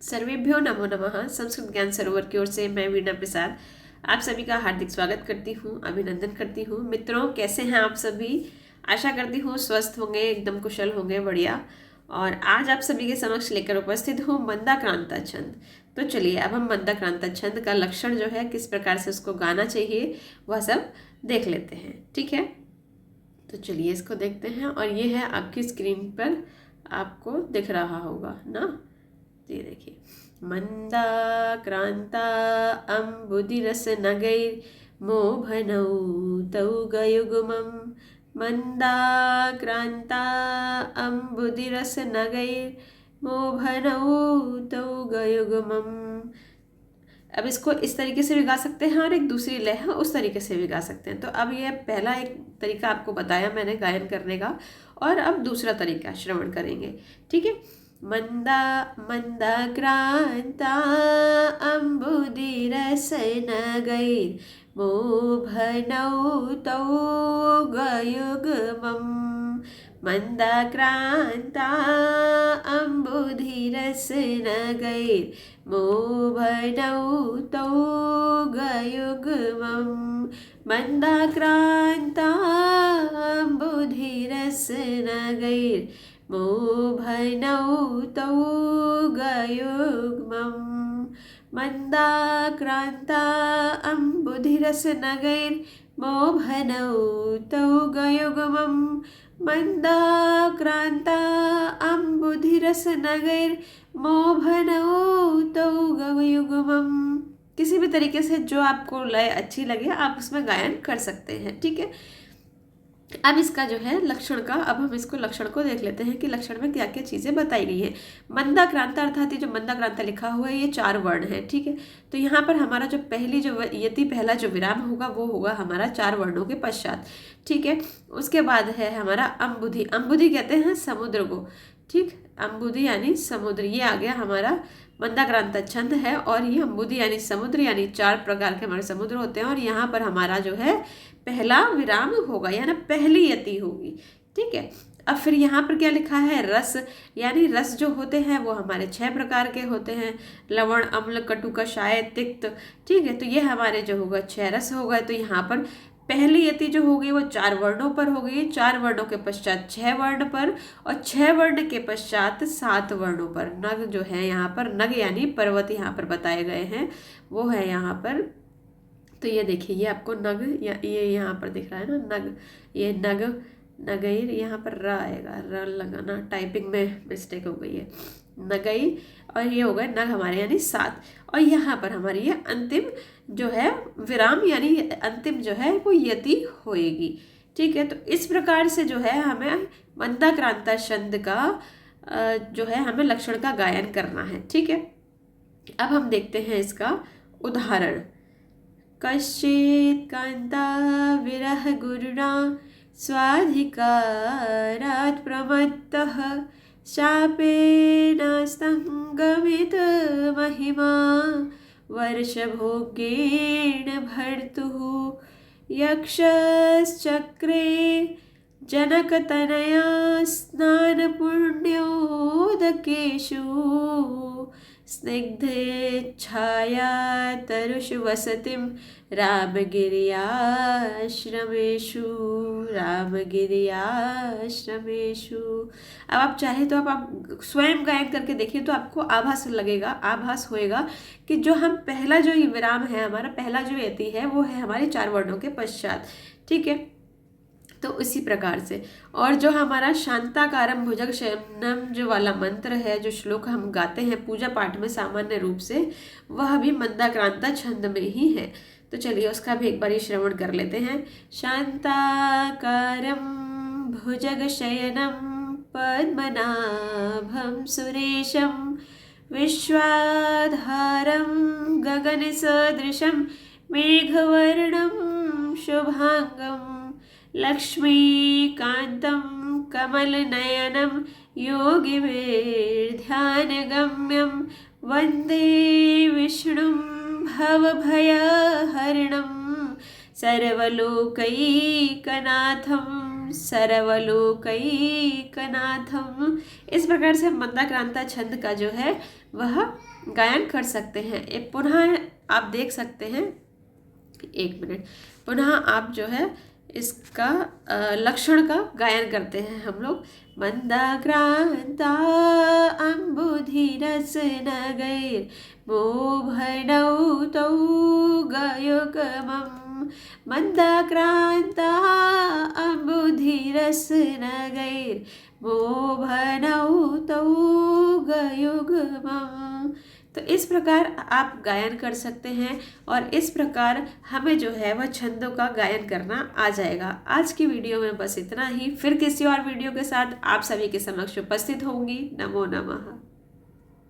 सर्वेभ्यो नमो नमः। संस्कृत ज्ञान सरोवर की ओर से मैं वीणा प्रसाद आप सभी का हार्दिक स्वागत करती हूँ, अभिनंदन करती हूँ। मित्रों, कैसे हैं आप सभी? आशा करती हूँ स्वस्थ होंगे, एकदम कुशल होंगे, बढ़िया। और आज आप सभी के समक्ष लेकर उपस्थित हूँ मंदाक्रांता छंद। तो चलिए अब हम मंदाक्रांता छंद का लक्षण जो है, किस प्रकार से उसको गाना चाहिए, वह सब देख लेते हैं। ठीक है, तो चलिए इसको देखते हैं। और ये है आपकी स्क्रीन पर, आपको दिख रहा होगा ना। ये देखिए, मंदाक्रांता अम्बुदिरस नगैर्मोहनौ तौ गयुग्मं। मंदाक्रांता अम्बुदिरस नगैर्मोहनौ तौ गयुग्मम्। अब इसको इस तरीके से भी गा सकते हैं और एक दूसरी लय है उस तरीके से भी गा सकते हैं। तो अब ये पहला एक तरीका आपको बताया मैंने गायन करने का, और अब दूसरा तरीका श्रवण करेंगे। ठीक है। मंदा मंदाक्रांता अम्बुदिरसनगैर्मोहनौ तौ गयुग्मम्। मंदाक्रांता अम्बुधिरसनगैर्मोहनौ तौ गयुग्मम्। मंदाक्रांता अम्बुधिरसनगैर्मोहनौ तौ गयुग्मम्। मंदाक्रांता अम्बुधिरसनगैर्मोहनौ तौ गयुग्मम्। मंदाक्रांता अम्बुधिरसनगैर्मोहनौ तौ गयुग्मम्। किसी भी तरीके से जो आपको लय अच्छी लगे आप उसमें गायन कर सकते हैं। ठीक है। अब इसका जो है लक्षण का, अब हम इसको लक्षण को देख लेते हैं कि लक्षण में क्या क्या चीजें बताई गई है। मंदाक्रांता अर्थात ये जो मंदाक्रांता लिखा हुआ है ये 4 वर्ण है। ठीक है। तो यहाँ पर हमारा जो पहला जो विराम होगा वो होगा हमारा 4 वर्णों के पश्चात। ठीक है। उसके बाद है हमारा अम्बुधि। अम्बुधि कहते हैं समुद्र को। ठीक, अम्बुधि यानी समुद्र, ये आ गया हमारा मंदाक्रांता छंद है। और ये अम्बुधि यानी समुद्र, यानी 4 प्रकार के हमारे समुद्र होते हैं। और यहाँ पर हमारा जो है पहला विराम होगा, यानी पहली यति होगी। ठीक है। अब फिर यहाँ पर क्या लिखा है, रस, यानी रस जो होते हैं वो हमारे 6 प्रकार के होते हैं, लवण, अम्ल, कटु, कषाय, तिक्त। ठीक है। तो ये हमारे जो होगा 6 रस हो गए। तो यहाँ पर पहली यति जो होगी वो 4 वर्णों पर होगी, 4 वर्णों के पश्चात 6 वर्ण पर, और 6 वर्ण के पश्चात 7 वर्णों पर। नग जो है यहाँ पर, नग यानी पर्वत यहाँ पर बताए गए हैं, वो है यहाँ पर। तो ये देखिए, ये आपको नग ये यहाँ पर दिख रहा है ना, नग, ये नग, नगैर, यहाँ पर र आएगा, र लगाना, टाइपिंग में मिस्टेक हो गई है, नगई। और ये हो गए नग हमारे यानी 7। और यहाँ पर हमारी ये अंतिम जो है विराम, यानी अंतिम जो है वो यति होएगी। ठीक है। तो इस प्रकार से जो है हमें मंदाक्रांता छंद का जो है हमें लक्षण का गायन करना है। ठीक है। अब हम देखते हैं इसका उदाहरण। कश्चित् कांता विरह गुरुणा स्वाधिकारात् प्रमत्तः शापेन स्तंगमित महिमा वर्षभोगेन भर्तुः। यक्षश्चक्रे जनकतनया स्नानपुण्योदकेषु स्निग्धेच्छाया तरुषु वसतिं रामगिर्याश्रमेषु, रामगिर्याश्रमेषु। अब आप चाहे तो आप स्वयं गायन करके देखिए, तो आपको आभास लगेगा, आभास होएगा कि जो हम पहला जो ये विराम है, हमारा पहला जो यति है वो है हमारे 4 वर्णों के पश्चात। ठीक है। तो इसी प्रकार से, और जो हमारा शांताकारम भुजग शयनम जो वाला मंत्र है, जो श्लोक हम गाते हैं पूजा पाठ में सामान्य रूप से, वह भी मंदाक्रांता छंद में ही है। तो चलिए उसका भी एक बार श्रवण कर लेते हैं। शांताकारम भुजग शयनम पद्मनाभम सुरेशम विश्वाधारम गगन सदृशम मेघवर्णम शुभांगम लक्ष्मीकान्तं कमलनयनं योगिभिर्ध्यानगम्यं वन्दे विष्णुं भवभयहरणं सर्वलोकैकनाथं सर्वलोकैकनाथम। इस प्रकार से मंदाक्रांता छंद का जो है वह गायन कर सकते हैं। ये पुनः आप देख सकते हैं, एक मिनट, पुनः आप जो है इसका लक्षण का गायन करते हैं हम लोग। मंदाक्रांता अम्बुधिरस नगैर मोभनौ तौ गयुग्मम्। मंदाक्रांता अम्बुधिरस नगैर मोभनौ तौ गयुग्मम्। तो इस प्रकार आप गायन कर सकते हैं और इस प्रकार हमें जो है वह छंदों का गायन करना आ जाएगा। आज की वीडियो में बस इतना ही, फिर किसी और वीडियो के साथ आप सभी के समक्ष उपस्थित होंगी। नमो नमः।